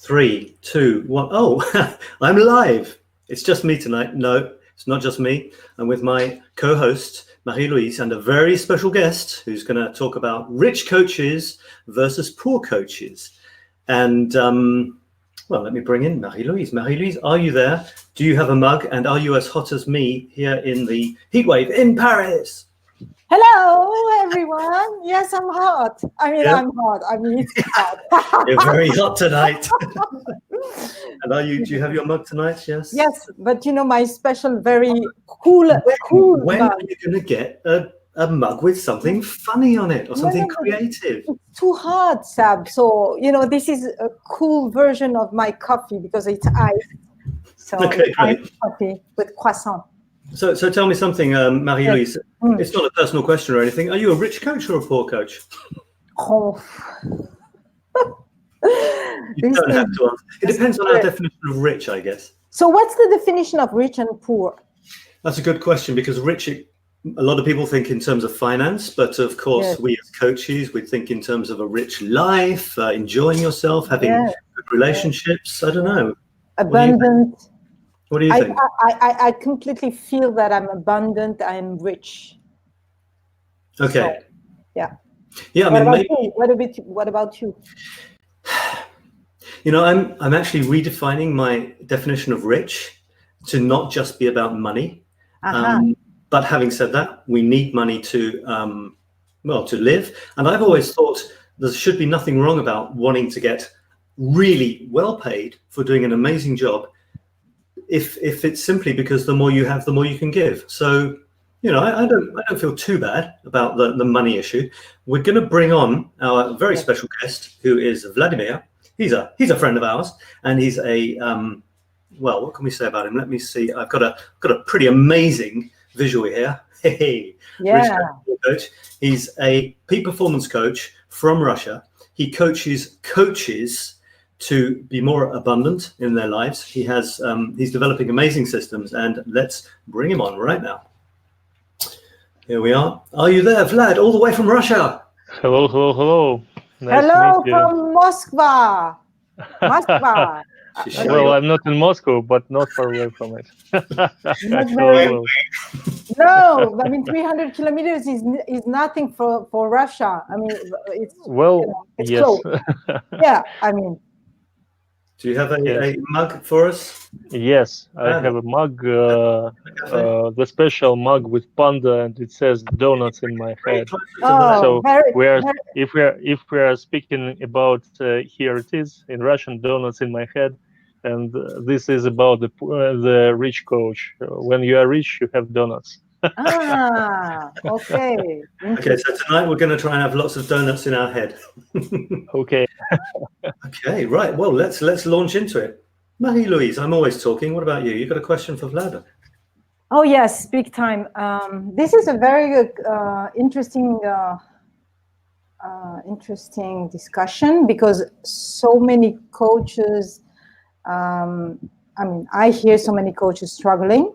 3, 2, 1. Oh, I'm live. It's just me tonight. No, it's not just me. I'm with my co-host, Marie-Louise, and a very special guest who's going to talk about rich coaches versus poor coaches. And, well, let me bring in Marie-Louise. Marie-Louise, are you there? Do you have a mug? And are you as hot as me here in the heat wave in Paris? Hello, everyone. Yes, I'm hot. I'm hot. It's hot. You're very hot tonight. And do you have your mug tonight? Yes. Yes, but my special, very cool when mug. Are you going to get a mug with something funny on it or something creative? It's too hot, Sab. So, this is a cool version of my coffee because it's iced. So okay, great. Iced coffee with croissant. So tell me something, Marie-Louise. It's not a personal question or anything. Are you a rich coach or a poor coach? Oh. You don't have to answer. It depends on our definition of rich, I guess. So what's the definition of rich and poor? That's a good question, because rich, a lot of people think in terms of finance, but of course we as coaches, we think in terms of a rich life, enjoying yourself, having good relationships. I don't know. Abundant. What do you think? I completely feel that I'm abundant. I'm rich. Okay. So, yeah. Yeah. What about you? I'm actually redefining my definition of rich to not just be about money. But having said that, we need money to live. And I've always thought there should be nothing wrong about wanting to get really well paid for doing an amazing job. If it's simply because the more you have, the more you can give. So, I don't feel too bad about the money issue. We're going to bring on our very special guest, who is Vladimir. He's a friend of ours, and he's a what can we say about him? Let me see. I've got a pretty amazing visual here. Hey, coach. He's a peak performance coach from Russia. He coaches to be more abundant in their lives. He's developing amazing systems, and let's bring him on right now. Here we are. Are you there, Vlad, all the way from Russia? Hello. Nice Hello to meet you. from Moscow. Well, I'm not in Moscow, but not far away from it. No, 300 kilometers is nothing for Russia. It's it's yes. close. Yeah, Do you have a mug for us? Yes, I have a mug, the special mug with panda, and it says donuts in my head. So if we are speaking about here it is in Russian, donuts in my head, and this is about the rich coach. When you are rich, you have donuts. Okay. Okay, so tonight we're going to try and have lots of donuts in our head. Okay. Okay, right. Well, let's launch into it. Marie-Louise, I'm always talking. What about you? You got a question for Vlad? Oh yes, big time. This is a very good, interesting discussion, because so many coaches. I hear so many coaches struggling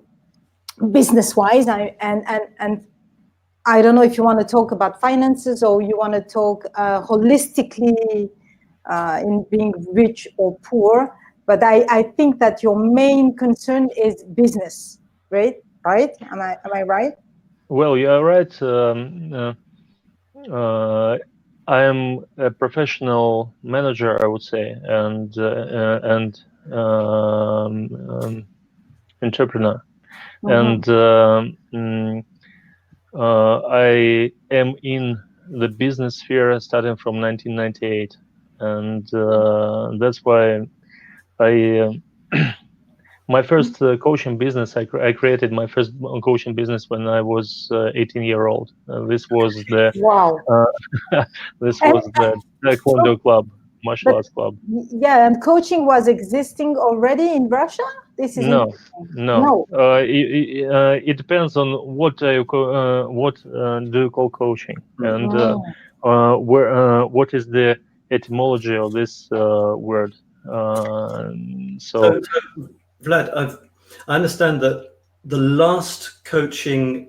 business-wise, and I don't know if you want to talk about finances or you want to talk holistically in being rich or poor, but I think that your main concern is business, right? Am I right? Well, you are right. I am a professional manager, I would say, and entrepreneur. And I am in the business sphere starting from 1998, and that's why my first coaching business, I created my first coaching business when I was 18 years old. This was the Taekwondo club, martial arts club. Yeah, and coaching was existing already in Russia. This is no. It depends on what do you call coaching, and what is the etymology of this word. So Vlad, I understand that the last coaching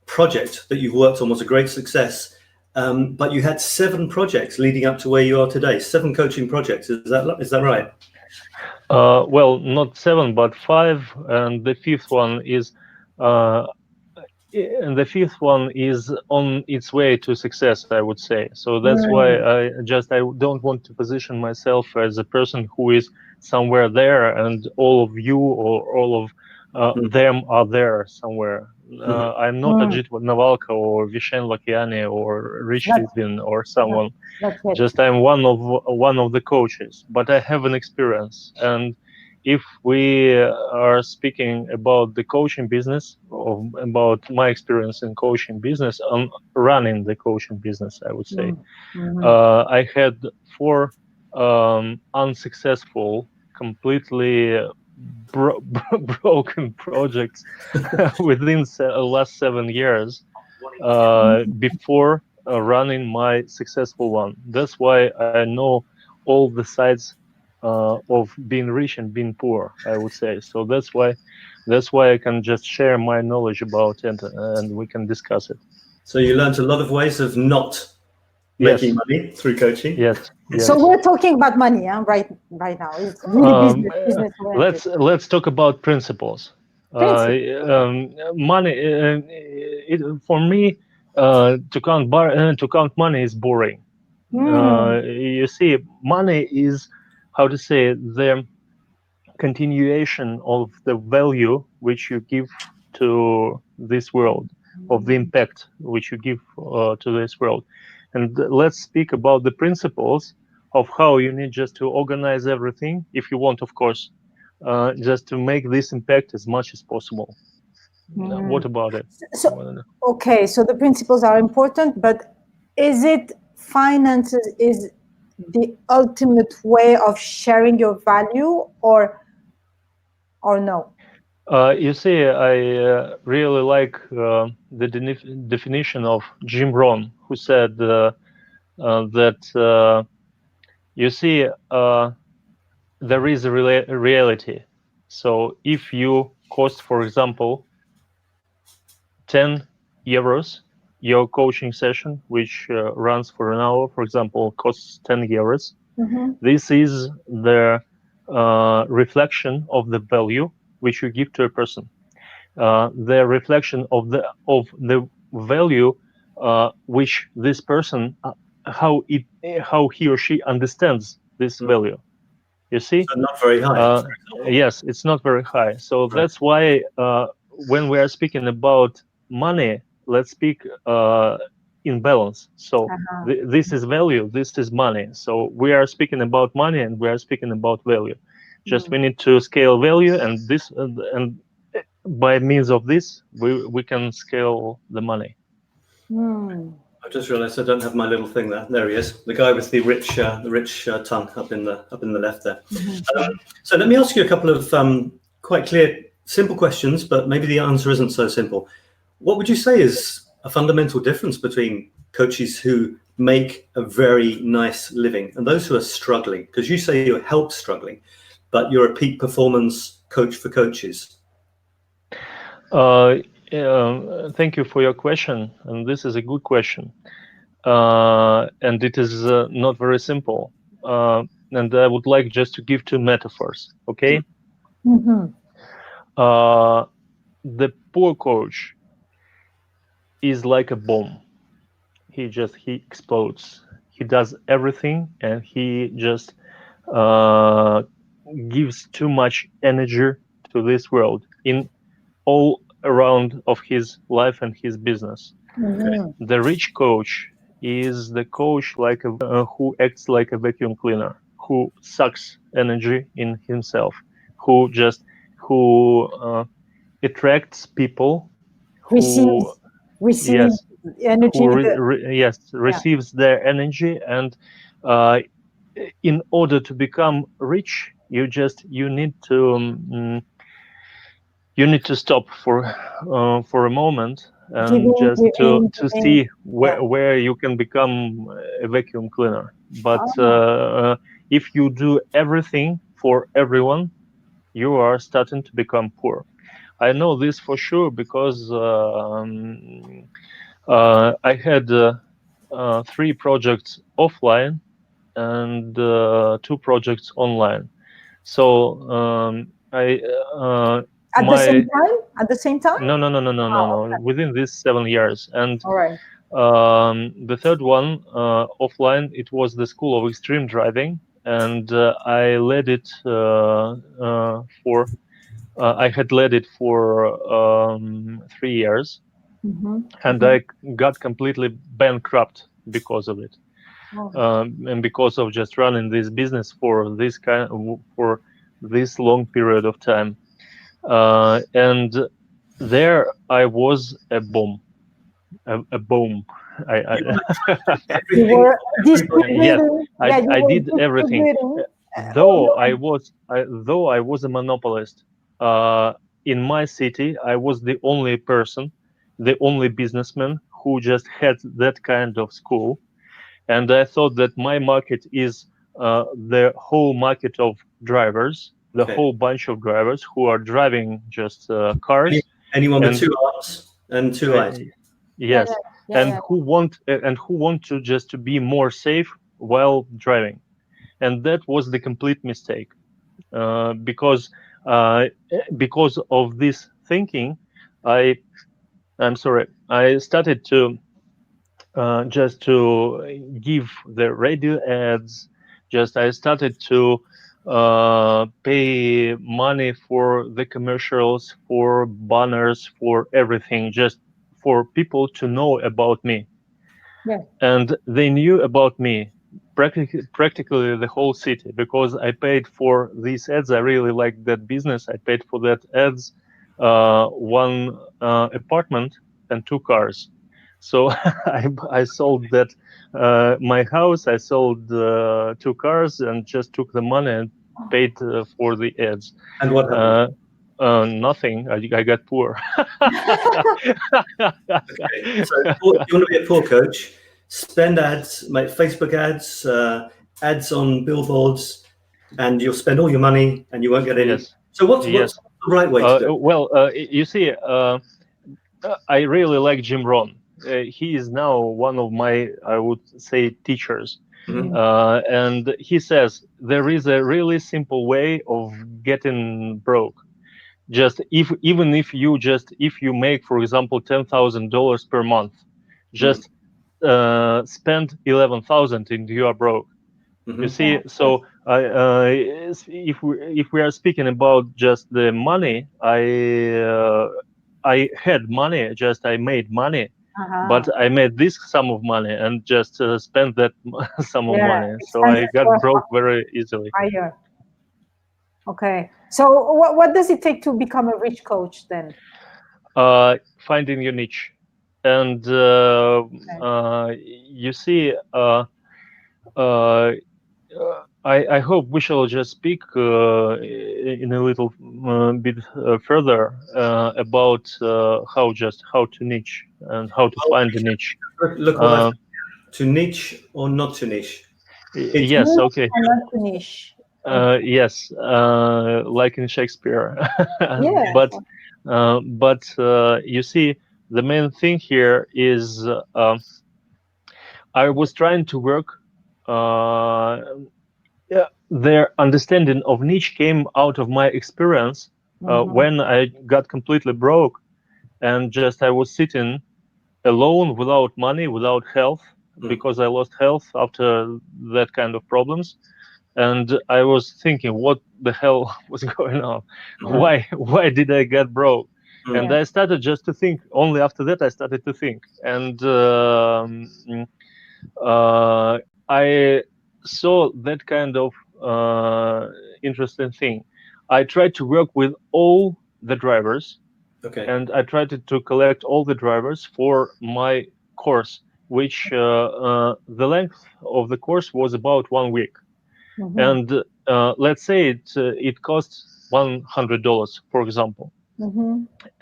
project that you've worked on was a great success, but you had 7 projects leading up to where you are today. 7 coaching projects. Is that right? Well, not 7, but 5, and the 5th one is on its way to success, I would say. So that's why I don't want to position myself as a person who is somewhere there, and all of you or all of them are there somewhere. I'm not 𝗪𝗔𝗕𝗏𝗧𝘂𝗶𝗃𝗲 or 𝗑𝘐𝗫𝗏𝗀𝗀𝗏 or 𝗏𝘪𝗔𝗕𝗏𝗀 or someone. Just I'm one of the coaches, but I have an experience. And if we are speaking about the coaching business, or about my experience in coaching business, on running the coaching business, I would say, I had 4 unsuccessful, completely broken projects within the last 7 years before running my successful one. That's why I know all the sides of being rich and being poor, I would say. So that's why I can just share my knowledge about it, and we can discuss it. So you learned a lot of ways of not making money through coaching. Yes. So we're talking about money, right now. It's really business oriented. Let's talk about principles. Money, for me, to count money is boring. You see, money is, how to say, the continuation of the value which you give to this world, of the impact which you give to this world. And let's speak about the principles of how you need just to organize everything, if you want, of course, just to make this impact as much as possible. What about it? Okay, so the principles are important, but is it finances is the ultimate way of sharing your value, or no? You see, I really like the definition of Jim Rohn, who said that you see, there is a reality. So if you cost, for example, 10 euros, your coaching session, which runs for an hour, for example, costs 10 euros. This is the reflection of the value which you give to a person. The reflection of the value which this person, how he or she understands this value. You see? So not very high. Yes, it's not very high. So that's why when we are speaking about money, let's speak in balance. So this is value, this is money. So we are speaking about money and we are speaking about value. Just we need to scale value, and this and by means of this we can scale the money. I just realized I don't have my little thing there. There he is, the guy with the rich tongue up in the left there. So let me ask you a couple of quite clear, simple questions, but maybe the answer isn't so simple. What would you say is a fundamental difference between coaches who make a very nice living and those who are struggling? Because you say you help struggling, but you're a peak performance coach for coaches. Thank you for your question, and this is a good question, and it is not very simple. And I would like just to give 2 metaphors. Okay. The poor coach is like a bomb. He explodes. He does everything, and he just gives too much energy to this world in all around of his life and his business. The rich coach is the coach who acts like a vacuum cleaner, who sucks energy in himself, who attracts people, receives their energy, and in order to become rich, you need to stop for a moment and just to see where you can become a vacuum cleaner. But if you do everything for everyone, you are starting to become poor. I know this for sure because I had 3 projects offline and 2 projects online. So at the same time? At the same time? No. Okay. Within these 7 years. And all right. The third one, offline, it was the School of Extreme Driving, and I led it I had led it for 3 years, and I got completely bankrupt because of it, and because of just running this business for this long period of time. And there I was a bomb. A bomb. You were Yes, I did everything. Though I was a monopolist in my city, I was the only person, the only businessman who just had that kind of school, and I thought that my market is the whole market of drivers, the whole bunch of drivers who are driving just cars. Anyone with 2 arms and 2 eyes. Yes, and who want to just to be more safe while driving, and that was the complete mistake, because of this thinking, I'm sorry, I started to just to give the radio ads. I started to pay money for the commercials, for banners, for everything, just for people to know about me. And they knew about me, practically the whole city, because I paid for these ads. I really liked that business. I paid for that ads, 1 apartment and 2 cars. So I sold that my house, I sold 2 cars, and just took the money and paid for the ads. And what happened? Nothing. I got poor. Okay. So if you want to be a poor coach, spend ads, make Facebook ads, ads on billboards, and you'll spend all your money and you won't get any. Yes. So what's the right way to do it? Well, you see, I really like Jim Rohn. He is now one of my, I would say, teachers. And he says there is a really simple way of getting broke. Just even if you make, for example, $10,000 per month, just spend 11,000 and you are broke. You see, so if we are speaking about just the money, I had money, I made money, but I made this sum of money and just spent that sum of money. So I got broke very easily. Okay. So what does it take to become a rich coach then? Finding your niche. And you see, I hope we shall just speak in a little bit further about how to niche and how to find the niche. Look what to niche or not to niche. Yes, okay. Not to niche. Yes, like in Shakespeare. But you see, the main thing here is I was trying to work. Their understanding of niche came out of my experience when I got completely broke, and I was sitting alone, without money, without health, because I lost health after that kind of problems. And I was thinking, what the hell was going on? Why did I get broke? And I started just to think. Only after that I started to think, and I saw that kind of interesting thing. I tried to work with all the drivers, and I tried to collect all the drivers for my course, which the length of the course was about 1 week. And let's say it costs $100, for example.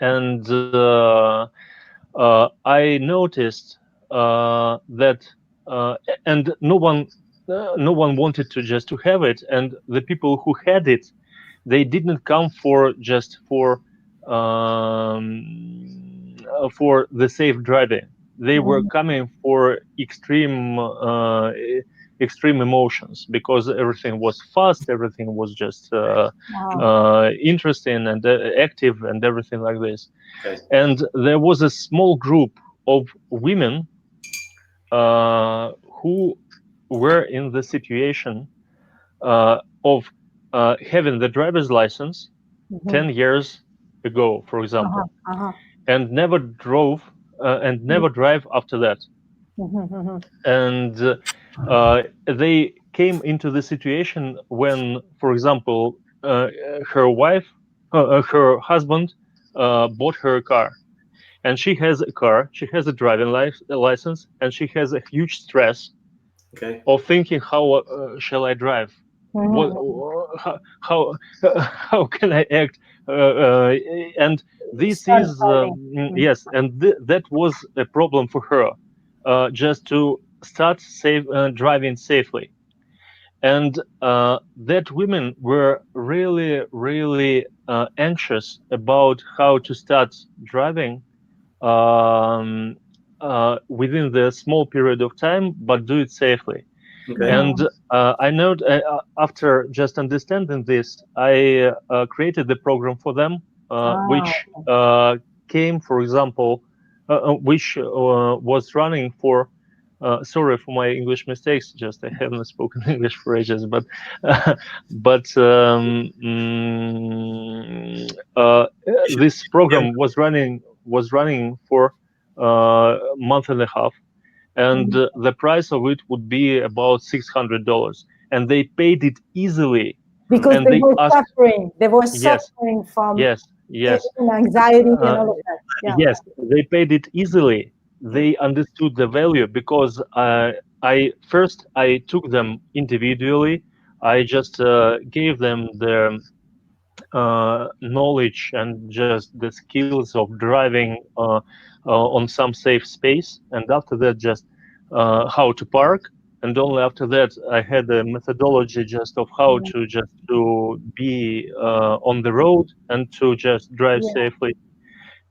And I noticed that, and no one wanted to have it, and the people who had it, they didn't come for the safe driving. they were coming for extreme emotions, because everything was fast, everything was just interesting and active and everything like this. Okay. And there was a small group of women who were in the situation of having the driver's license 10 years ago, for example, and never drove and never drive after that. And they came into the situation when, for example, her husband bought her a car, and she has a car, she has a driving license, and she has a huge stress of thinking, how shall I drive? How can I act? And this is yes, and that was a problem for her, just to start driving safely. And that women were really anxious about how to start driving within the small period of time, but do it safely. And I know after just understanding this, I created the program for them, which came, for example, which was running for, sorry for my English mistakes, just I haven't spoken English for ages, but this program was running for a month and a half. And the price of it would be about $600, and they paid it easily because they were suffering. They were suffering from anxiety and all of that. Yeah. Yes, they paid it easily. They understood the value, because I took them individually. I just gave them the knowledge and just the skills of driving on some safe space, and after that just how to park, and only after that I had a methodology just of how to be on the road and to just drive safely.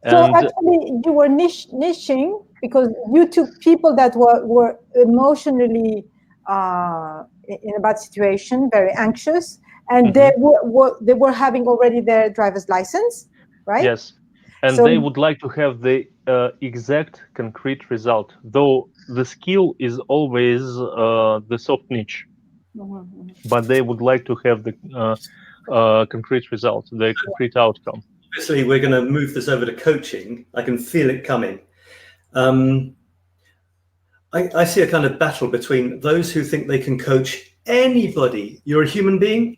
So actually you were niching because you took people that were emotionally in a bad situation, very anxious, and they were having already their driver's license, right? Yes, and so they would like to have the exact concrete result, though the skill is always the soft niche, but they would like to have the concrete result, the concrete outcome. Obviously, we're going to move this over to coaching. I can feel it coming. I see a kind of battle between those who think they can coach anybody. You're a human being.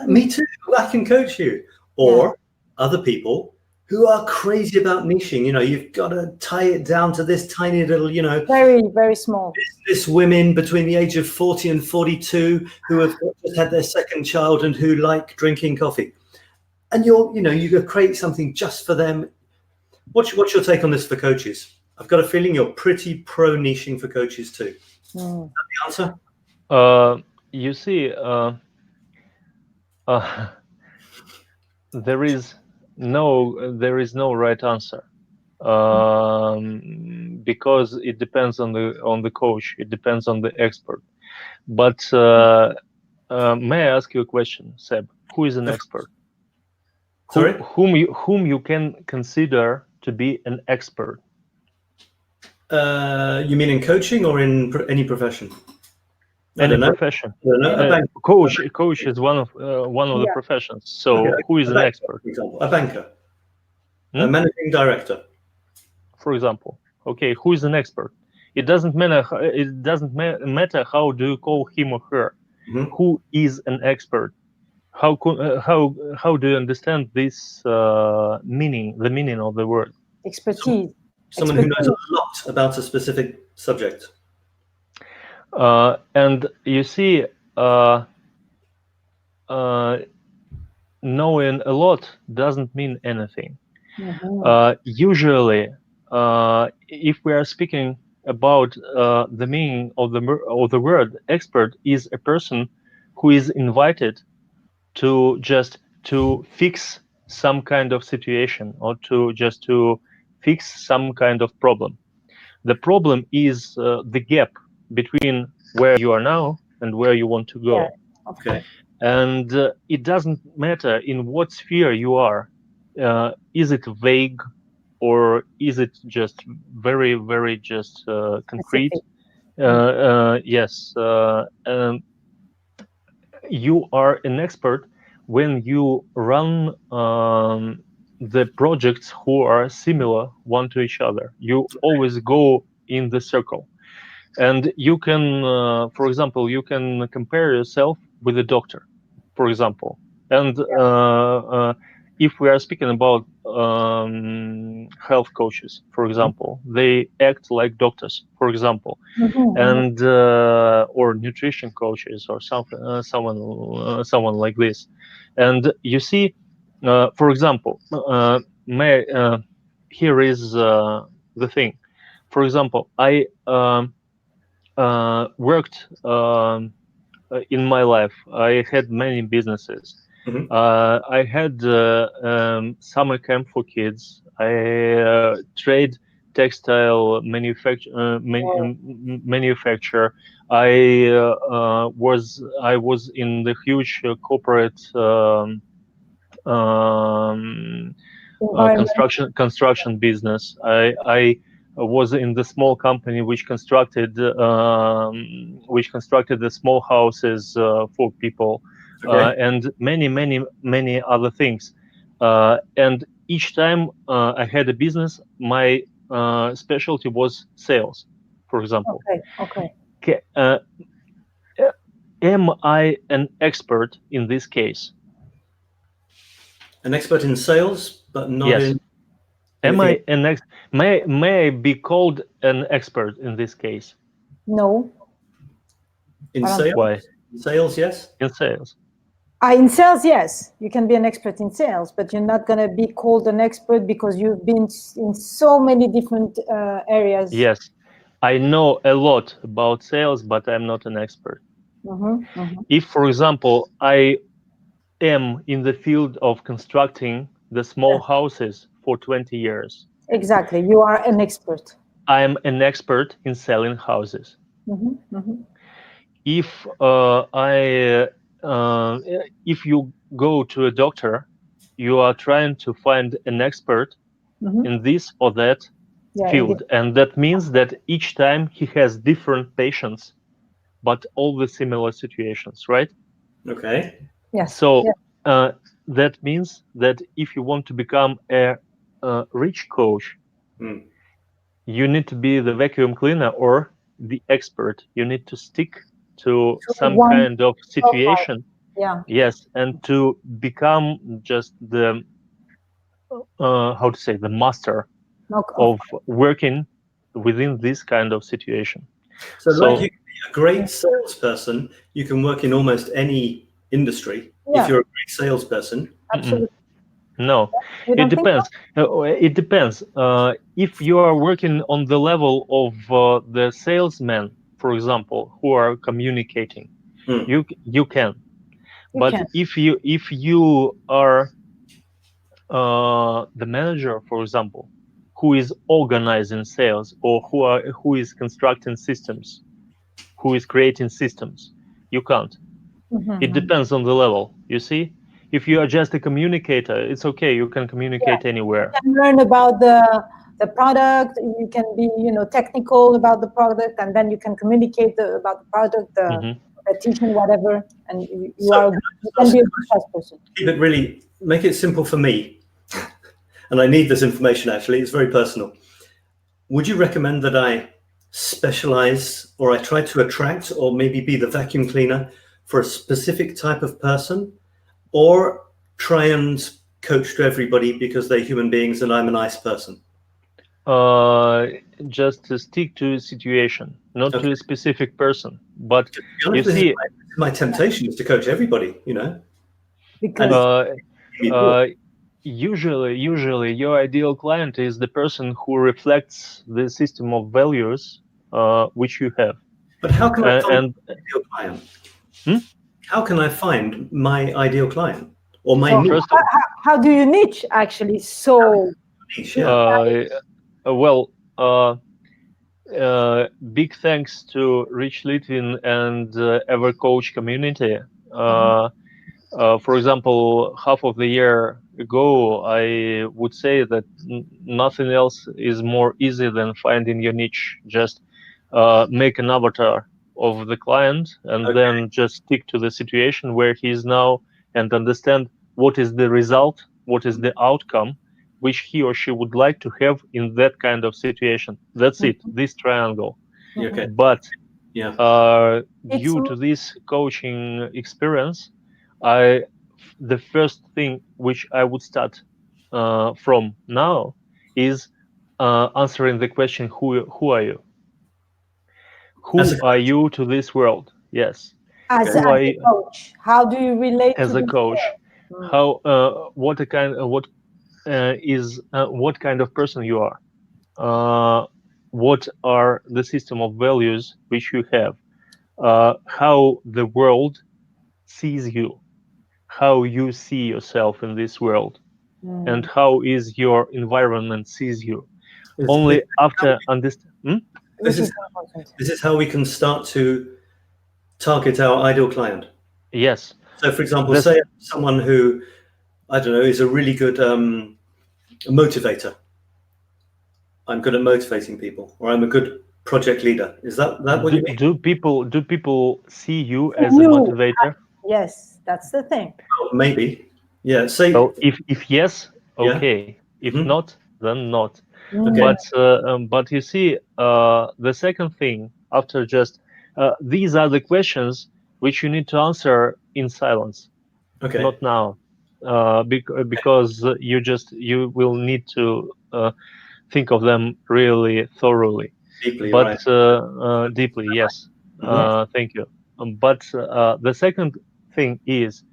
Me too. I can coach you. Or other people who are crazy about niching. You know, you've got to tie it down to this tiny little, you know, very small business women between the age of 40 and 42 who have just had their second child and who like drinking coffee. And you create something just for them. What's your take on this for coaches? I've got a feeling you're pretty pro niching for coaches too. Is that the answer? You see, there is no right answer, because it depends on the coach. It depends on the expert. But may I ask you a question, Seb? Who is an expert? Sorry? Whom you can consider to be an expert? You mean in coaching or in any profession? Any profession. Coach is one of the professions. So who is an expert? For example, a banker, a managing director. For example, okay, who is an expert? It doesn't matter. It doesn't matter how do you call him or her. Who is an expert? How do you understand this meaning? The meaning of the word expertise. Someone who knows a lot about a specific subject. And you see, knowing a lot doesn't mean anything. Usually, if we are speaking about the meaning of the word, expert is a person who is invited to fix some kind of situation, or to fix some kind of problem. The problem is the gap between where you are now and where you want to go. Yeah. Okay. And it doesn't matter in what sphere you are. Is it vague, or is it just very, very just concrete? Yes. You are an expert when you run the projects who are similar one to each other. You always go in the circle. And you can, for example, you can compare yourself with a doctor, for example. And if we are speaking about health coaches, for example, they act like doctors, for example, and or nutrition coaches or something, someone like this. And you see, for example, here is the thing. For example, I worked in my life. I had many businesses. I had summer camp for kids. I trade textile manufacture. I was in the huge corporate construction business. I was in the small company which constructed the small houses for people, and many other things. And each time I had a business, my specialty was sales, for example. Okay. Am I an expert in this case? An expert in sales, but not in. Am I an may I be called an expert in this case? No. In sales? Why? In sales, yes. In sales. In sales, yes. You can be an expert in sales, but you're not going to be called an expert because you've been in so many different areas. Yes. I know a lot about sales, but I'm not an expert. If, for example, I am in the field of constructing the small houses for 20 years. Exactly. You are an expert. I'm an expert in selling houses. If if you go to a doctor, you are trying to find an expert in this or that field. And that means that each time he has different patients, but all the similar situations, right? Okay. Yes. So that means that if you want to become a rich coach, you need to be the vacuum cleaner or the expert. You need to stick to some kind of situation. Yes, and to become just the how to say, the master of working within this kind of situation. So like you can be a great salesperson, you can work in almost any industry if you're a great salesperson. Absolutely. No, it depends. It depends. If you are working on the level of the salesmen, for example, who are communicating, you can. But if you are the manager, for example, who is organizing sales, or who is constructing systems, who is creating systems, you can't. It depends on the level. You see, if you are just a communicator, it's okay. You can communicate anywhere. You can learn about the product. You can be, technical about the product, and then you can communicate about the product, the competition, whatever. And you can be a salesperson. Keep it really, make it simple for me. And I need this information, actually. It's very personal. Would you recommend that I specialize, or I try to attract, or maybe be the vacuum cleaner for a specific type of person, or try and coach to everybody because they're human beings and I'm a nice person? Just to stick to a situation, not to a specific person. But you see, my temptation is to coach everybody, Because usually your ideal client is the person who reflects the system of values which you have. But how can I find my ideal client? How can I find my ideal client or my niche? How do you niche actually? So well, big thanks to 𝗏𝗏𝗏𝗏 and 𝗟𝗏𝗡𝗏 community. For example, half of the year ago, I would say that nothing else is more easy than finding your niche. Just make an avatar of the client and then just stick to the situation where he is now and understand what is the result, what is the outcome, which he or she would like to have in that kind of situation. That's it, this triangle. But due to this coaching experience, the first thing which I would start from now is answering the question, who are you? Who are you to this world? Yes. As a coach, how do you relate as a coach? How what kind of person you are? What are the system of values which you have? How the world sees you, how you see yourself in this world, and how is your environment sees you. Only after understand. This is how we can start to target our ideal client. Yes. So, for example, say someone who, I don't know, is a really good motivator. I'm good at motivating people, or I'm a good project leader. Is that what you mean? Do people see you as a motivator? Yes, that's the thing. Well, maybe. Yeah. Say. Well, if yes, okay. If not, then not. But you see, the second thing after just these are the questions which you need to answer in silence. Not now, because you will need to think of them really thoroughly. Deeply, but deeply, yes. Thank you. But the second thing is,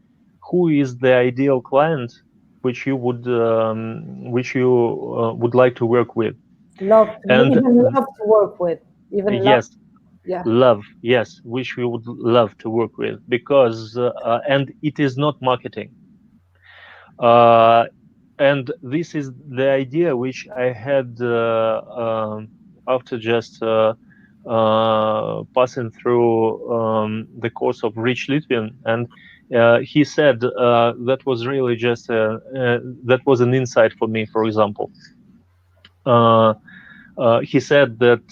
who is the ideal client which you would like to work with? Love to work with. Love, yes, which we would love to work with, because and it is not marketing. And this is the idea which I had after just passing through the course of 𝗏𝗏𝗏𝗏, and he said that was really just that was an insight for me. For example, he said that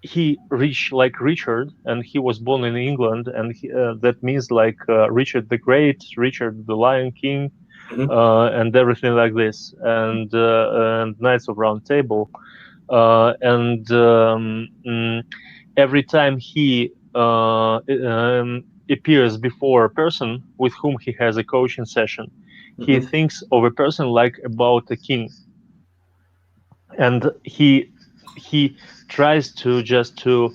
he reached like Richard, and he was born in England, and that means like Richard the Great, Richard the Lion King, and everything like this, and Knights of Round Table, and every time he appears before a person with whom he has a coaching session, he thinks of a person like about a king, and he tries to just to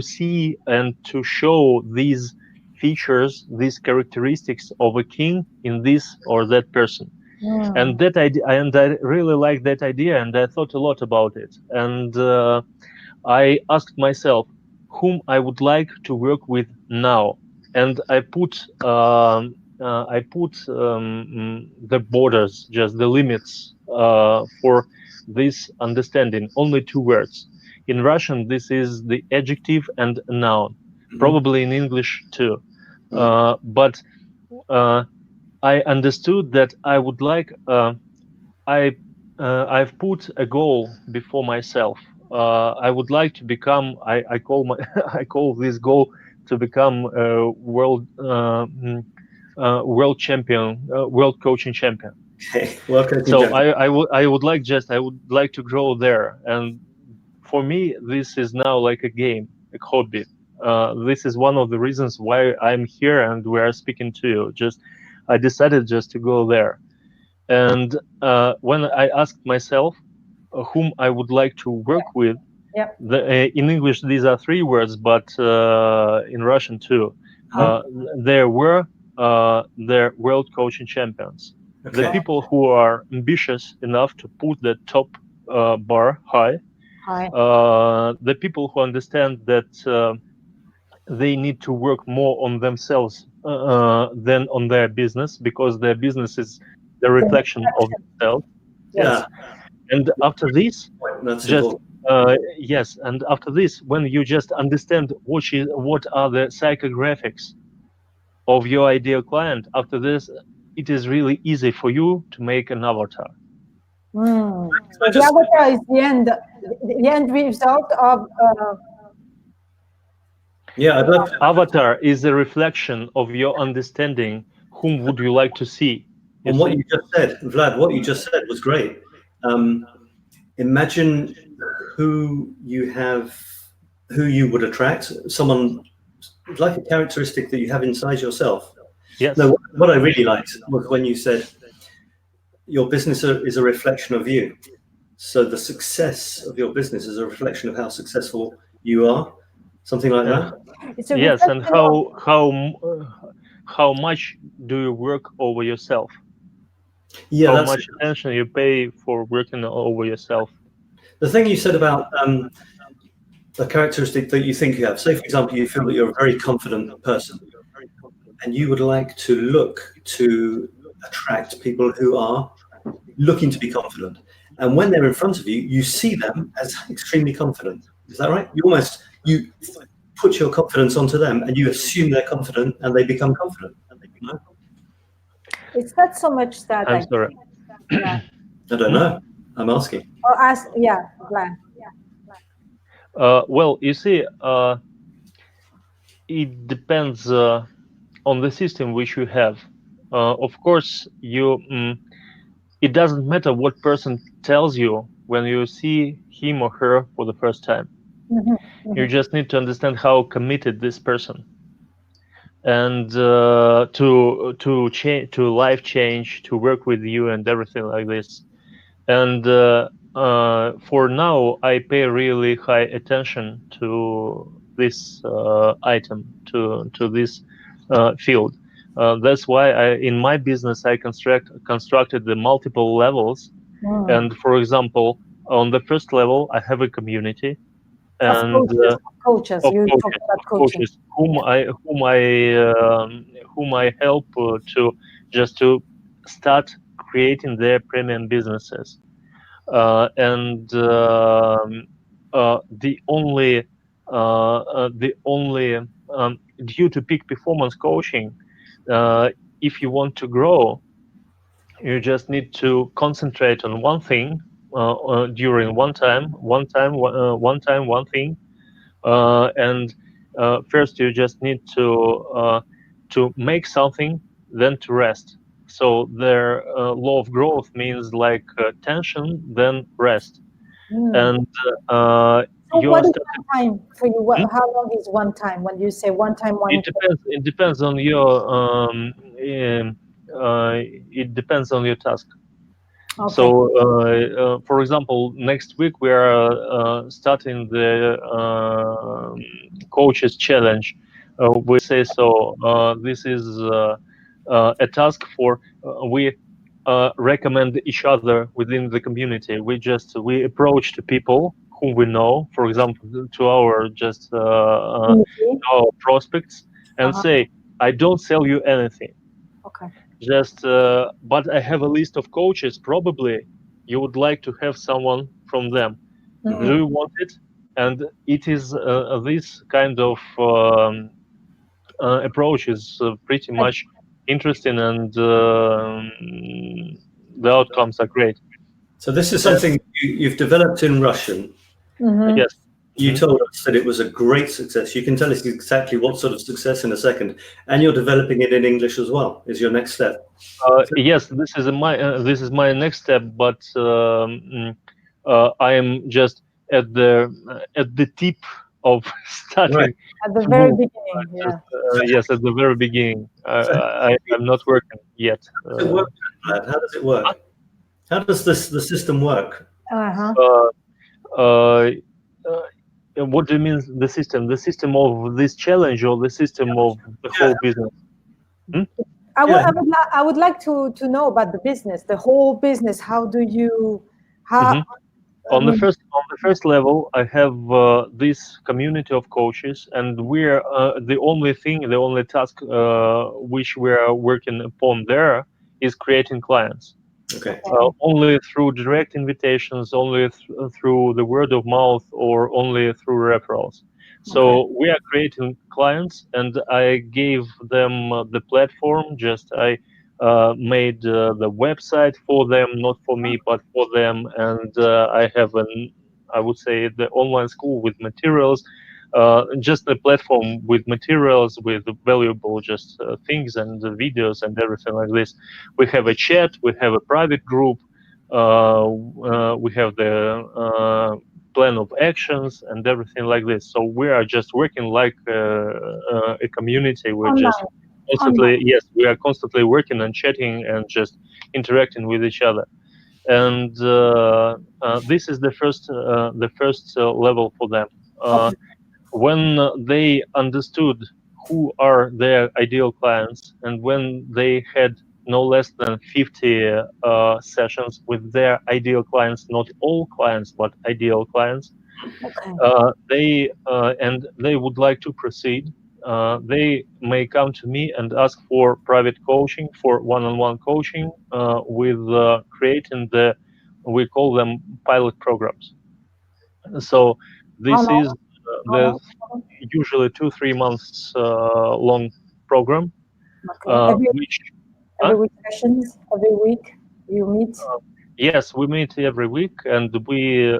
see and to show these features, these characteristics of a king in this or that person. And that idea, and I really like that idea, and I thought a lot about it, and I asked myself whom I would like to work with now, and I put the borders, just the limits for this understanding. Only 2 words. In Russian, this is the adjective and noun. Probably in English too. But I understood that I would like. I've put a goal before myself. I would like to become. I call this goal to become a world champion, world coaching champion. Okay. So I would like to grow there, and for me this is now like a game, a hobby. This is one of the reasons why I'm here and we are speaking to you. I decided just to go there, and when I asked myself whom I would like to work with, in English these are 3 words, but in Russian too. There were their world coaching champions, the people who are ambitious enough to put the top bar high, the people who understand that they need to work more on themselves than on their business, because their business is the reflection of themselves. Yes. And after this, That's just important. yes, and after this, when you just understand what are the psychographics of your ideal client, after this, it is really easy for you to make an avatar. So the avatar is the end result of. Yeah, I'd love to. Avatar is a reflection of your understanding. Whom would you like to see? And what you just said, Vlad, what you just said was great. Imagine who you would attract, someone like a characteristic that you have inside yourself. Yes. No, what I really liked was when you said your business is a reflection of you. So the success of your business is a reflection of how successful you are, something like that. Yes, and how much do you work over yourself? Yeah, how much attention you pay for working over yourself? The thing you said about a characteristic that you think you have. Say, for example, you feel that you're a very confident person, and you would like to look to attract people who are looking to be confident. And when they're in front of you, you see them as extremely confident. Is that right? You put your confidence onto them, and you assume they're confident, and they become confident. No? It's not so much that. I'm sorry. Yeah. I don't know. I'm asking. Or ask, yeah, Vlad. Well, you see, it depends on the system which you have. Of course, it doesn't matter what person tells you when you see him or her for the first time. You just need to understand how committed this person, and to life change, to work with you, and everything like this. And for now, I pay really high attention to this item, to this field. That's why in my business I constructed the multiple levels. And for example, on the first level, I have a community, and coaches. You talk about coaches whom I help to start creating their premium businesses. And the only due to peak performance coaching, if you want to grow, you just need to concentrate on one thing during one thing, and first you just need to make something, then to rest. So their law of growth means like tension, then rest. And so what is one time for you? How long is one time? When you say one time, it depends on your it depends on your task. Okay. So, for example, next week we are starting the coaches challenge. We say so. This is a task for we recommend each other within the community. We approach to people whom we know, for example, to our our prospects, and say, I don't sell you anything. Okay. Just, but I have a list of coaches. Probably you would like to have someone from them. Do you want it? And it is this kind of approach is pretty much interesting, and the outcomes are great. So this is something you've developed in Russian. Yes. You told us that it was a great success. You can tell us exactly what sort of success in a second, and you're developing it in English as well. Is your next step? Yes, this is my next step, but I am just at the tip of starting. Right. At the very beginning, yeah. Yes, at the very beginning. I'm not working yet. How does it work, Vlad? How does it work? How does the system work? What do you mean the system? The system of this challenge, or the system of the whole business? I would like to know about the business, the whole business. How do you on the first level, I have this community of coaches, and we're the only task which we are working upon there is creating clients. Okay. Only through direct invitations, only through the word of mouth, or only through referrals. So we are creating clients, and I gave them the platform. I made the website for them, not for me, but for them. And I have I would say, the online school with materials, just a platform with materials, with valuable things and videos and everything like this. We have a chat, we have a private group, we have the plan of actions and everything like this. So we are just working like a community. We're just constantly, yes, we are constantly working and chatting and just interacting with each other. And this is the first level for them. When they understood who are their ideal clients, and when they had no less than 50 sessions with their ideal clients, not all clients, but ideal clients, they would like to proceed. They may come to me and ask for private coaching, for one-on-one coaching, with creating we call them pilot programs. So this is the usually 2-3 months long program. Every week sessions, every week you meet? Yes, we meet every week, and we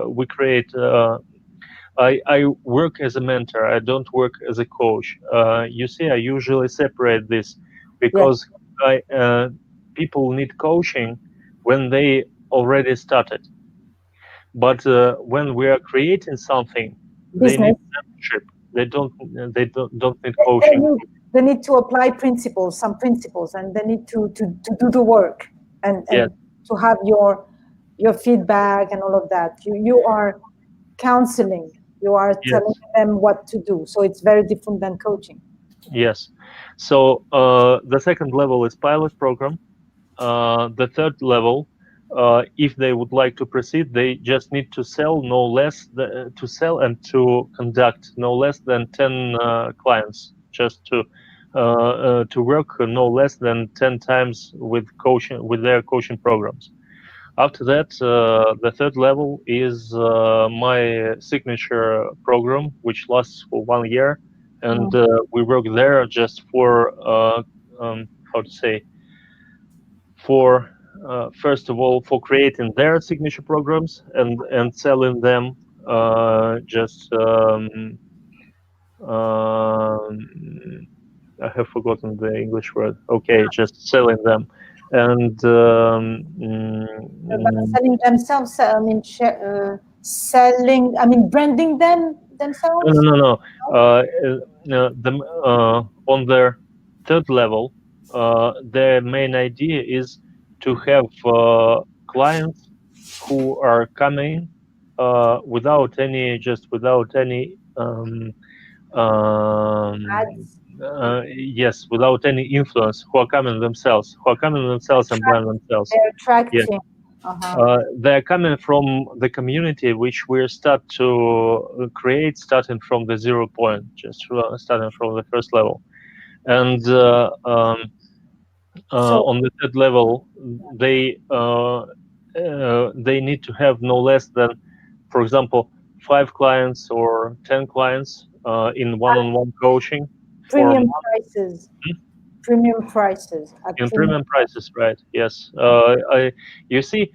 we create. I work as a mentor. I don't work as a coach. You see, I usually separate this because people need coaching when they already started. But when we are creating something, they need mentorship. They don't need coaching. They need to apply some principles, and they need to do the work and to have your feedback and all of that. You are counseling. You are telling them what to do. So it's very different than coaching. Yes. So the second level is pilot program. The third level, if they would like to proceed, they just need to sell and to conduct no less than 10 clients, just to work no less than 10 times with their coaching programs. After that, the third level is my signature program, which lasts for 1 year, and we work there just for first of all, for creating their signature programs and selling them. I have forgotten the English word. Okay, just selling them. And selling themselves, I mean, branding themselves? No. On their third level, their main idea is to have clients who are coming without any without any influence, who are coming themselves and brand themselves. They're attracting. Yes. They're coming from the community which we start to create, starting from the 0 point, just starting from the first level. And on the third level, they need to have no less than, for example, 5 clients or 10 clients in one-on-one coaching. Premium prices. Premium prices. In premium prices, right? Yes. You see,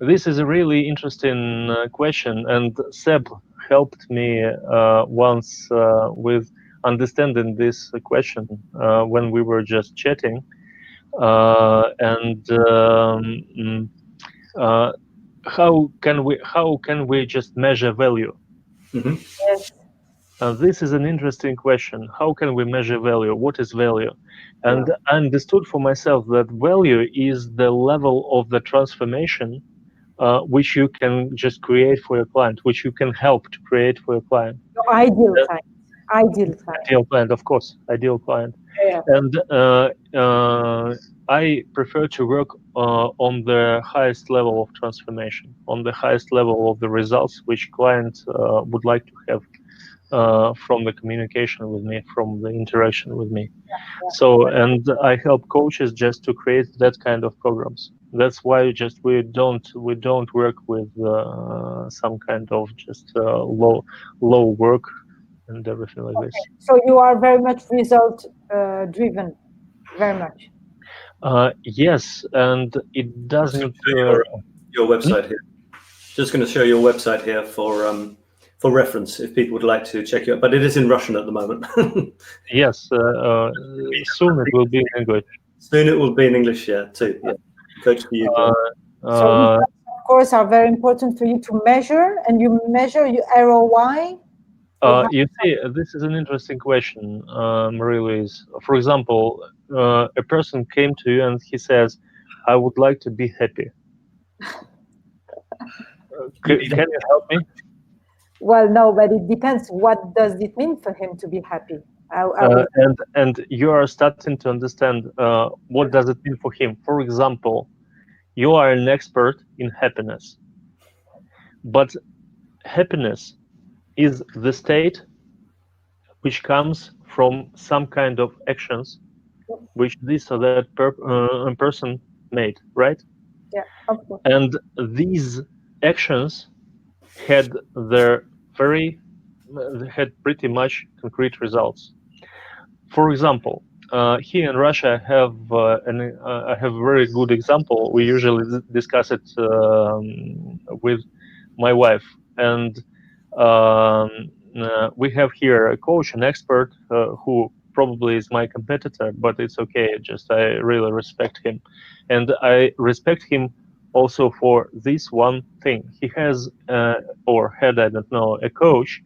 this is a really interesting question, and Seb helped me once with understanding this question when we were just chatting. How can we just measure value? Yes. This is an interesting question. How can we measure value? What is value? And I understood for myself that value is the level of the transformation which you can just create for your client, which you can help to create for your client. Your ideal client. Ideal client, of course. Ideal client. Yeah. And I prefer to work on the highest level of transformation, on the highest level of the results which client would like to have. from the communication with me, from the interaction with me. So, and I help coaches just to create that kind of programs. That's why just we don't work with some kind of just low work and everything like this. So you are very much result driven, very much. Yes, and it doesn't. Your website here. Just going to show your website here for reference if people would like to check you out. But it is in Russian at the moment. Yes, soon it will be in English. Soon it will be in English, yeah, too. Yeah. Coach for you. So of course are very important for you to measure, and you measure your ROI. You see, this is an interesting question, Marie-Louise. For example, a person came to you and he says, "I would like to be happy." Can you help me? Well, no, but it depends. What does it mean for him to be happy? And you are starting to understand what does it mean for him. For example, you are an expert in happiness, but happiness is the state which comes from some kind of actions which this or that person made, right? Yeah, of course. And these actions had pretty much concrete results. For example, here in Russia, I have a very good example. We usually discuss it with my wife, and we have here a coach, an expert who probably is my competitor, but it's okay. Just I really respect him, and I respect him also for this one thing. He has or had, I don't know, a coach,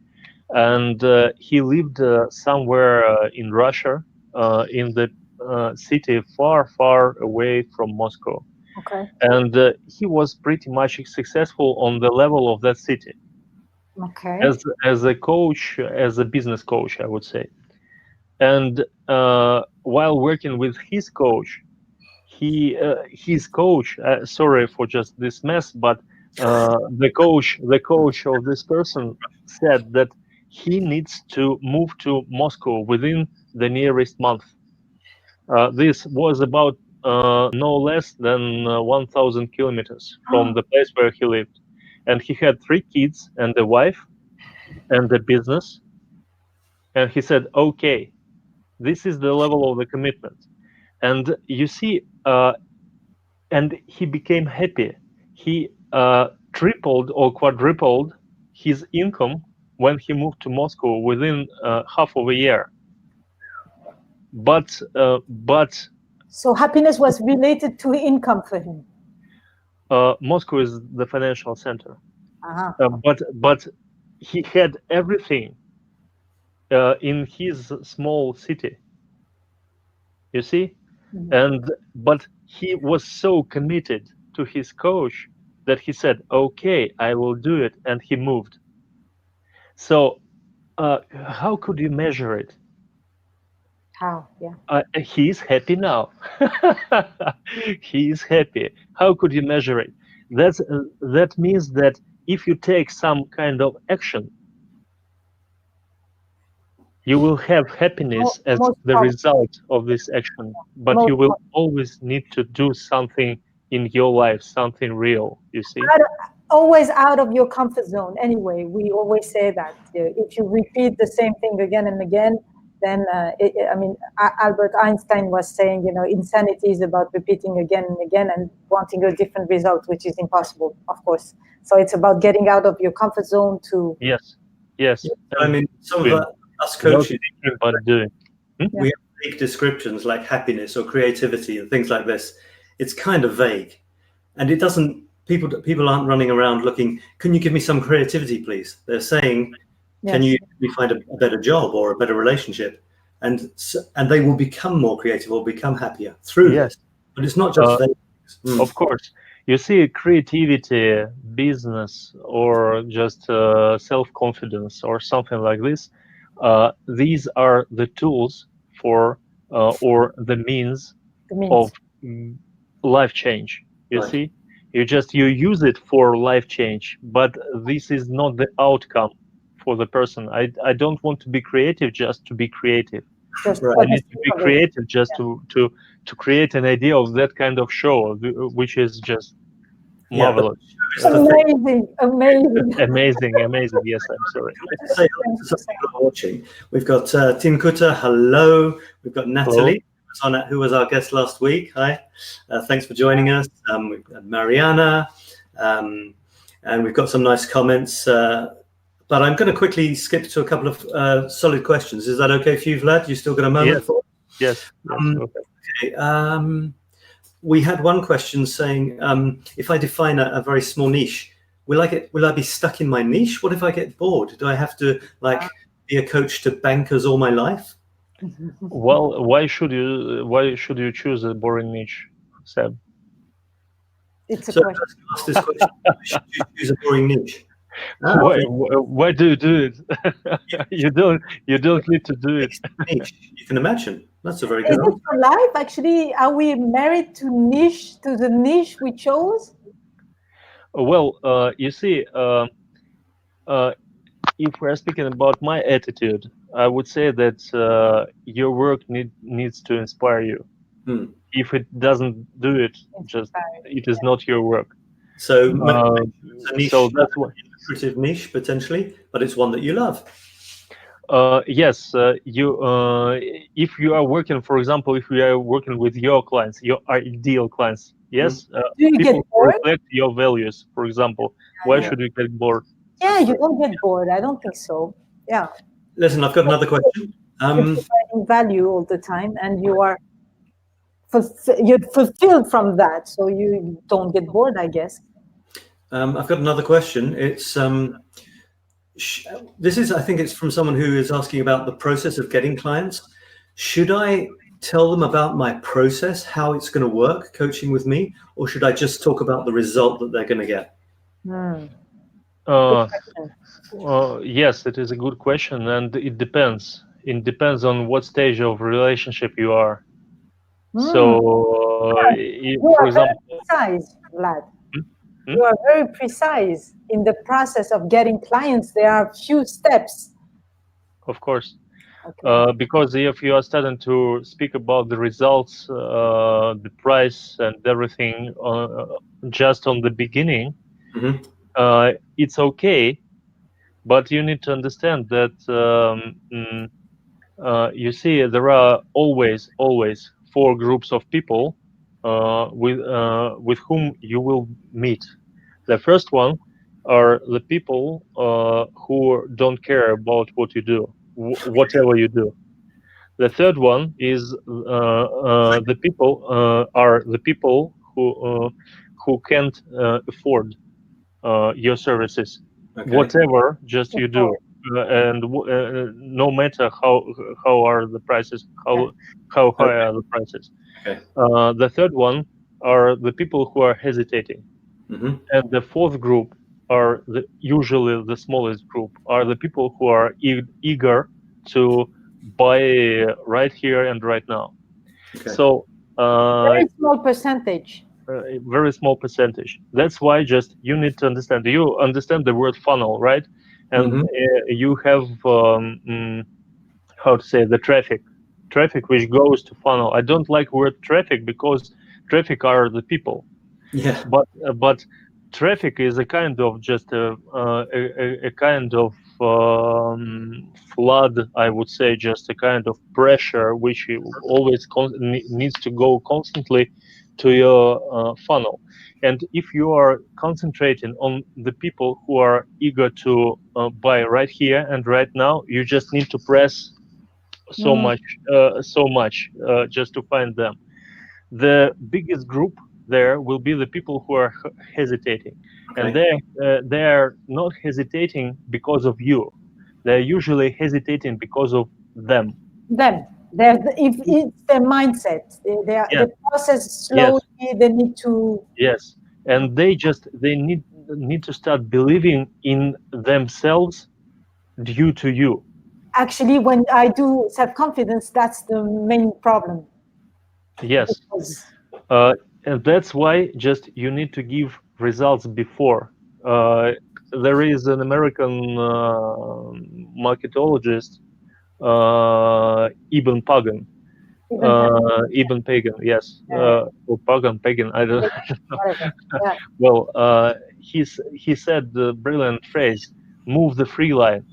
and he lived somewhere in Russia, in the city far away from Moscow. Okay. And he was pretty much successful on the level of that city. Okay. As a coach, as a business coach, I would say. And while working with his coach, sorry for just this mess, but the coach of this person said that he needs to move to Moscow within the nearest month. This was about no less than 1,000 kilometers from the place where he lived. And he had 3 kids and a wife and a business. And he said, okay, this is the level of the commitment. And you see, and he became happy. He tripled or quadrupled his income when he moved to Moscow within half of a year. But so happiness was related to income for him. Moscow is the financial center. Uh-huh. But he had everything in his small city. You see, but he was so committed to his coach that he said, "Okay, I will do it," and he moved. So, how could you measure it? How? Yeah. He is happy now. He is happy. How could you measure it? That means that if you take some kind of action, you will have happiness as the result of this action, but you will always need to do something in your life, something real, you see? Always out of your comfort zone. Anyway, we always say that if you repeat the same thing again and again, then, I mean, Albert Einstein was saying, you know, insanity is about repeating again and again and wanting a different result, which is impossible, of course. So it's about getting out of your comfort zone to... Yes. I mean, some of us coaches, but doing. We have big descriptions like happiness or creativity and things like this. It's kind of vague, and it doesn't. People aren't running around looking. Can you give me some creativity, please? They're saying, can you find a better job or a better relationship, and they will become more creative or become happier through this. But it's not just vague. Of course. You see, creativity, business, or just self-confidence or something like this. These are the tools for or the means of life change. You see, you use it for life change, but this is not the outcome for the person. I don't want to be creative just to be creative. Just I need to be creative just to create an idea of that kind of show, which is just marvelous. Amazing, amazing. Amazing. Yes, I'm sorry. Say hello to some people who are watching. We've got 𝗏𝗏𝗏𝗏, hello. We've got Natalie, who was our guest last week. Hi. Thanks for joining us. We've got Mariana, and we've got some nice comments. But I'm going to quickly skip to a couple of solid questions. Is that okay for you, Vlad? You still got a moment for? Yes. Okay. We had one question saying, if I define a very small niche, will I be stuck in my niche? What if I get bored? Do I have to be a coach to bankers all my life? Well, why should you choose a boring niche, Seb? It's a question. Ask this question. Should you choose a boring niche? Why do you do it? you don't need to do it. You can imagine. That's a very good answer. Is it for life? Actually, are we married to the niche we chose? Well, you see, if we're speaking about my attitude, I would say that your work needs to inspire you. If it doesn't do it, it is not your work. So, so that's what. Lucrative niche potentially, but it's one that you love. Yes, if you are working, for example, if you are working with your clients, your ideal clients, yes, people reflect your values, for example. Why should you get bored? Yeah, you don't get bored. I don't think so. Yeah. Listen, I've got another question. You're providing value all the time, and you're fulfilled from that, so you don't get bored, I guess. I've got another question. It's I think it's from someone who is asking about the process of getting clients. Should I tell them about my process, how it's going to work, coaching with me, or should I just talk about the result that they're going to get? Yes, it is a good question, and it depends. It depends on what stage of relationship you are. So, for example, precise, Vlad. You are very precise in the process of getting clients. There are few steps. Of course, because if you are starting to speak about the results, the price, and everything just on the beginning, it's okay. But you need to understand that you see there are always 4 groups of people with whom you will meet. The first one are the people who don't care about what you do, whatever you do. The third one is the people who can't afford your services, whatever just you do, and no matter how are the prices, how high are the prices. The third one are the people who are hesitating. And the fourth group are usually the smallest group, are the people who are eager to buy right here and right now. So very small percentage. Very small percentage. That's why just you need to understand. You understand the word funnel, right? And you have how to say the traffic which goes to funnel. I don't like word traffic because traffic are the people. Yeah. But traffic is a kind of just a kind of flood, I would say, just a kind of pressure which always needs to go constantly to your funnel. And if you are concentrating on the people who are eager to buy right here and right now, you just need to press so much just to find them. The biggest group there will be the people who are hesitating, and they are not hesitating because of you. They're usually hesitating because of them. It's their mindset. The process slowly. They need to. Yes, and they need to start believing in themselves due to you. Actually, when I do self-confidence, that's the main problem. Yes, and that's why just you need to give results before. there is an American marketologist, 𝗍𝗶𝗏𝗃𝗏. 𝗍𝗶𝗏𝗃𝗏, yes, or 𝗏𝗏𝗃𝗏, I don't know. Well, he said the brilliant phrase, "Move the free line."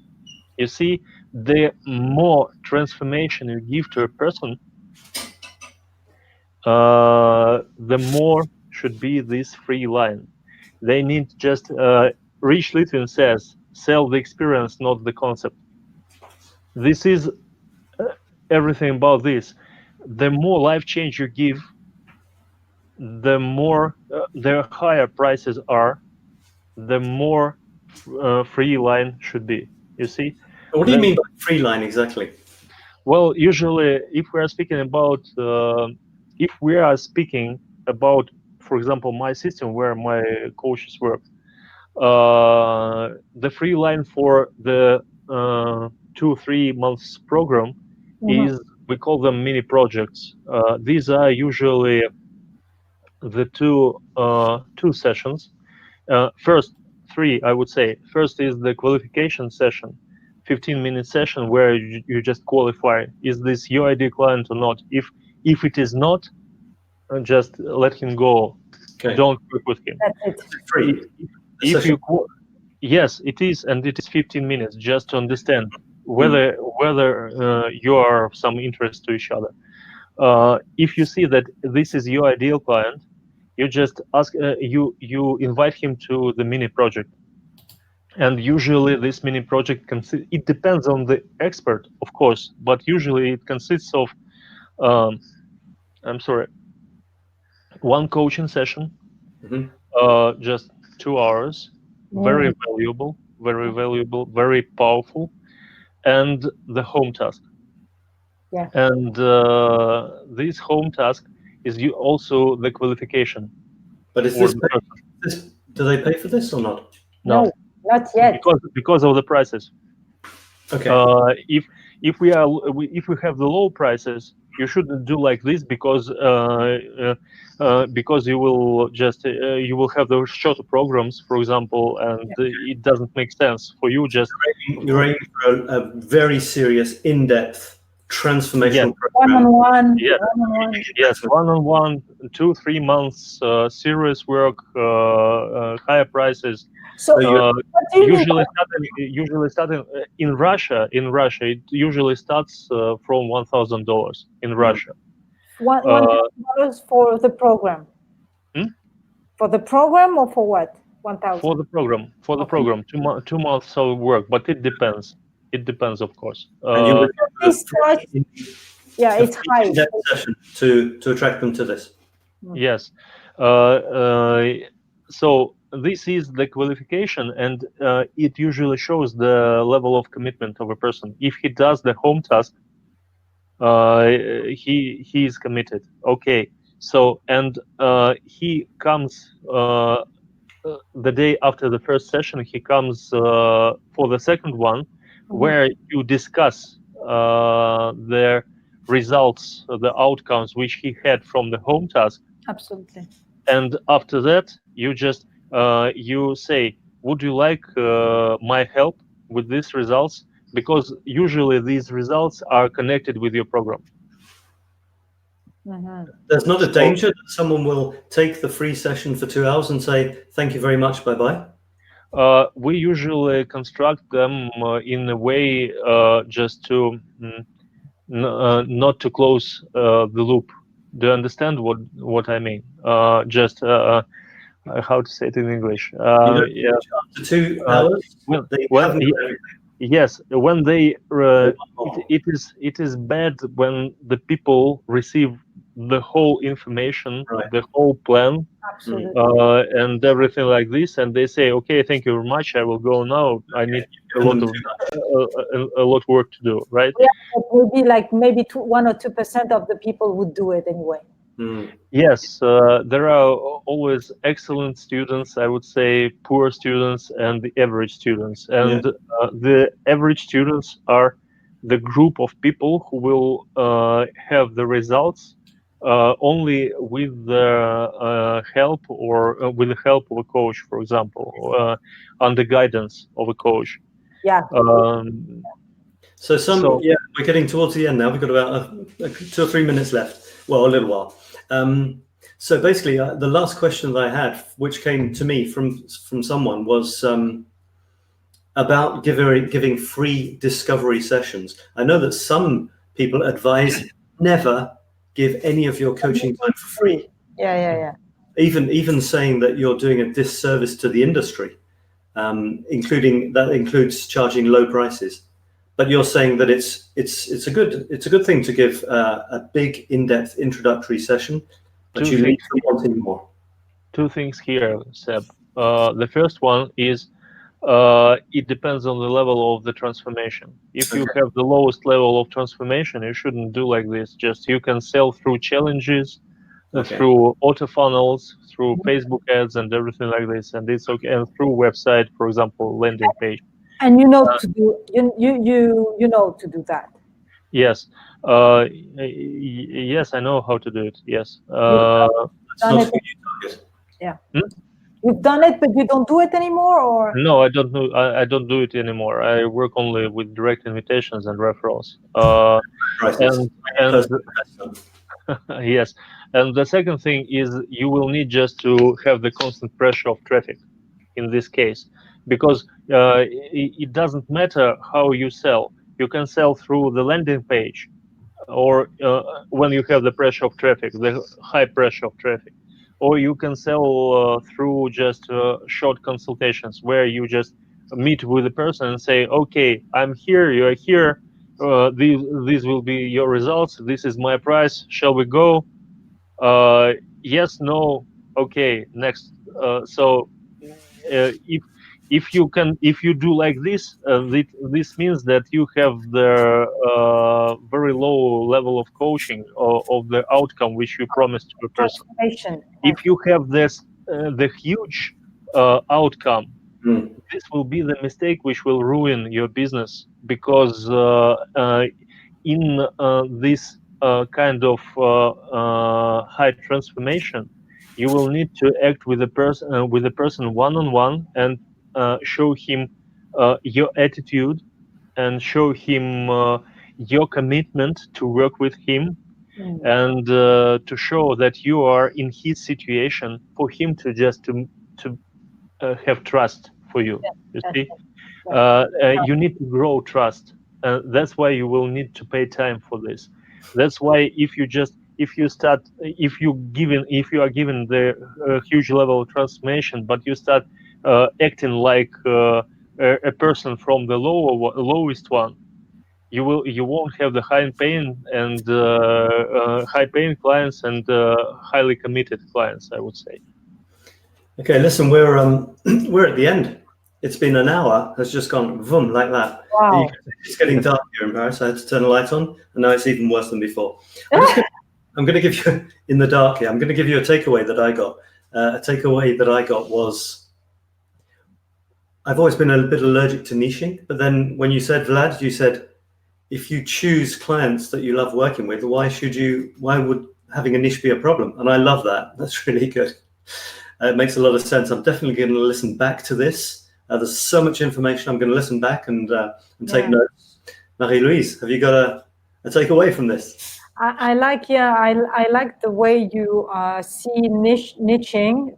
You see, the more transformation you give to a person, the more should be this free line. They need just, Rich Litvin says, sell the experience, not the concept. This is everything about this. The more life change you give, the more, the higher prices are, the more free line should be. You see? What do you mean by free line exactly? Well, usually, if we are speaking about, for example, my system where my coaches work, the free line for the 2-3 months program is, we call them mini projects. These are usually the two sessions. First 3, I would say. First is the qualification session, 15-minute session where you just qualify, is this your ideal client or not? If it is not, just let him go. Okay. Don't work with him. That's it. Free. Yes, it is, and it is 15 minutes just to understand whether you are of some interest to each other. If you see that this is your ideal client, you just ask, you invite him to the mini project. And usually this mini project it depends on the expert, of course, but usually it consists of, one coaching session, just 2 hours, very valuable, very powerful, and the home task. Yeah. And this home task is also the qualification. But is this do they pay for this or not? No, not yet. Because of the prices. Okay. If we have the low prices, you shouldn't do like this because you will just you will have those shorter programs, for example, and it doesn't make sense for you. Just you're aiming for a very serious, in-depth transformational program. One-on-one. Yes, one-on-one, 2-3 months, serious work, higher prices. So usually starting in Russia, it usually starts from $1,000 in Russia. $1,000 for the program. For the program or for what? 1,000. For the program. For the program. 2 months of work, but it depends. It depends, of course. It's high. Session to attract them to this. Yes. So this is the qualification, and it usually shows the level of commitment of a person. If he does the home task, he is committed. Okay. So, and he comes the day after the first session. He comes for the second one, where you discuss the results, the outcomes which he had from the home task. Absolutely. And after that, you just you say, would you like my help with these results? Because usually these results are connected with your program. There's not a danger that someone will take the free session for 2 hours and say, thank you very much, bye-bye? We usually construct them in a way just to not to close the loop. Do you understand what I mean? Just how to say it in English? After 2 hours, yes, when they it is bad when the people receive the whole information, the whole plan, and everything like this, and they say, okay, thank you very much, I will go now, I need a lot of work to do, right? Yeah, it will be like maybe 1 or 2% of the people would do it anyway. Yes, there are always excellent students, I would say, poor students, and the average students. And the average students are the group of people who will have the results only with the help or with the help of a coach, for example, under guidance of a coach. Yeah. So yeah, we're getting towards the end now. We've got about 2 or 3 minutes left. Well, a little while. So basically, the last question that I had, which came to me from someone, was about giving free discovery sessions. I know that some people advise never give any of your coaching time for free. Yeah. Even saying that you're doing a disservice to the industry, includes charging low prices. But you're saying that it's a good thing to give a big in-depth introductory session, but you leave them wanting more. 2 things here, Seb. The first one is it depends on the level of the transformation. If you have the lowest level of transformation, you shouldn't do like this. Just you can sell through challenges, through auto funnels, through Facebook ads and everything like this, and it's okay. And through website, for example, landing page. And you know to do you know to do that. Yes. Yes, I know how to do it. Yes. Yeah. You've done it, but you don't do it anymore, or? No, I don't do. I don't do it anymore. I work only with direct invitations and referrals. Yes. And the second thing is you will need just to have the constant pressure of traffic in this case, because it doesn't matter how you sell. You can sell through the landing page, or when you have the pressure of traffic, the high pressure of traffic. Or you can sell through just short consultations where you just meet with the person and say, okay, I'm here, you are here, these will be your results, this is my price, shall we go? Yes, no, okay, next. So if you do like this, this means that you have the very low level of coaching of the outcome which you promised to the person. If you have this the huge outcome, this will be the mistake which will ruin your business, because in this kind of high transformation, you will need to act with the person one-on-one and show him your attitude and show him your commitment to work with him, and to show that you are in his situation, for him to just to have trust for you. You see, you need to grow trust. That's why you will need to pay time for this. That's why if you are given the huge level of transformation, but you start acting like a person from the lowest one, you won't have the high paying clients and highly committed clients, I would say. Okay, listen, we're at the end. It's been an hour, has just gone boom like that. Wow. It's getting dark here in Paris. I had to turn the light on, and now it's even worse than before. I'm going to give you, in the dark here, I'm going to give you a takeaway that I got. A takeaway that I got was, I've always been a bit allergic to niching, but then when you said, Vlad, you said, if you choose clients that you love working with, why would having a niche be a problem? And I love that. That's really good. It makes a lot of sense. I'm definitely going to listen back to this. There's so much information. I'm going to listen back and take notes. Marie-Louise, have you got a takeaway from this? I like the way you see niching.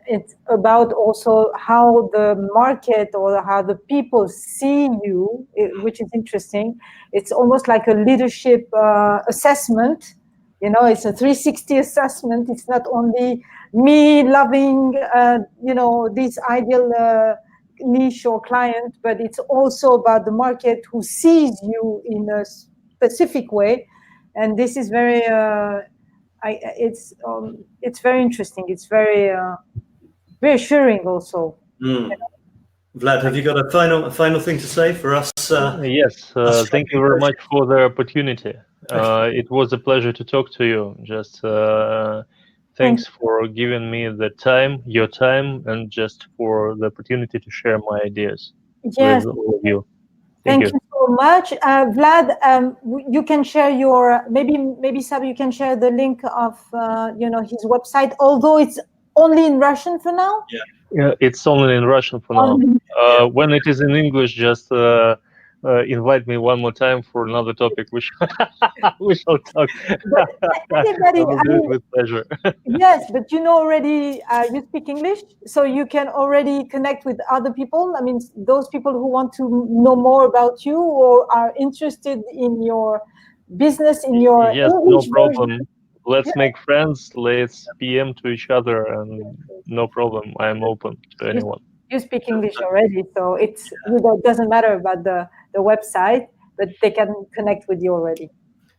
It's about also how the market or how the people see you, which is interesting. It's almost like a leadership assessment. You know, it's a 360 assessment. It's not only me loving, this ideal niche or client, but it's also about the market who sees you in a specific way. And this is very, it's very interesting. It's very reassuring also. Vlad, have you got a final thing to say for us? Yes, thank you very much for the opportunity. It was a pleasure to talk to you. Just thanks for giving me your time, and just for the opportunity to share my ideas with all of you. Thank you. so much, Vlad. You can share your maybe Sabi, you can share the link of his website, although it's only in Russian for now. Yeah, it's only in Russian for now. When it is in English, just invite me one more time for another topic. We shall talk. Anybody, I will do it with pleasure. Yes, but already you speak English, so you can already connect with other people. I mean, those people who want to know more about you or are interested in your business, in your English no problem. version. Let's make friends. Let's PM to each other, and no problem. I am open to anyone. You speak English already, so it doesn't matter about the website, but they can connect with you already.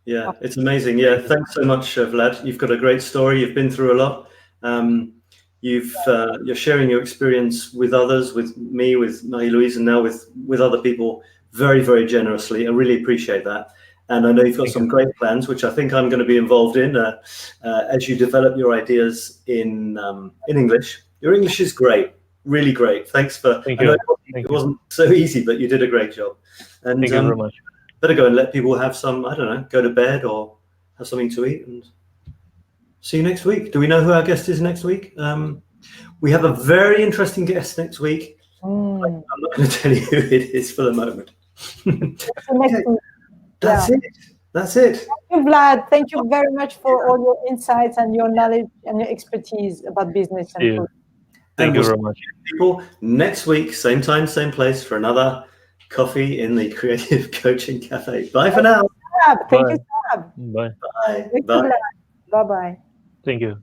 Yeah, it's amazing. Yeah, thanks so much, Vlad. You've got a great story. You've been through a lot. You're sharing your experience with others, with me, with Marie-Louise, and now with other people very, very generously. I really appreciate that. And I know you've got some great plans, which I think I'm going to be involved in as you develop your ideas in English. Your English is great, really great. Thanks for. Thank you. It wasn't so easy, but you did a great job. And thank you very much. Better go and let people have some, I don't know, go to bed or have something to eat, and see you next week. Do we know who our guest is next week? We have a very interesting guest next week. I'm not going to tell you who it is for the moment. That's it. That's it. Thank you, Vlad. Thank you very much for all your insights and your knowledge and your expertise about business and food. Thank you very much. People, next week, same time, same place for another coffee in the Creative Coaching Cafe. Bye for now. Thank you, Sab. Bye. Bye. Bye. Bye-bye. Thank you.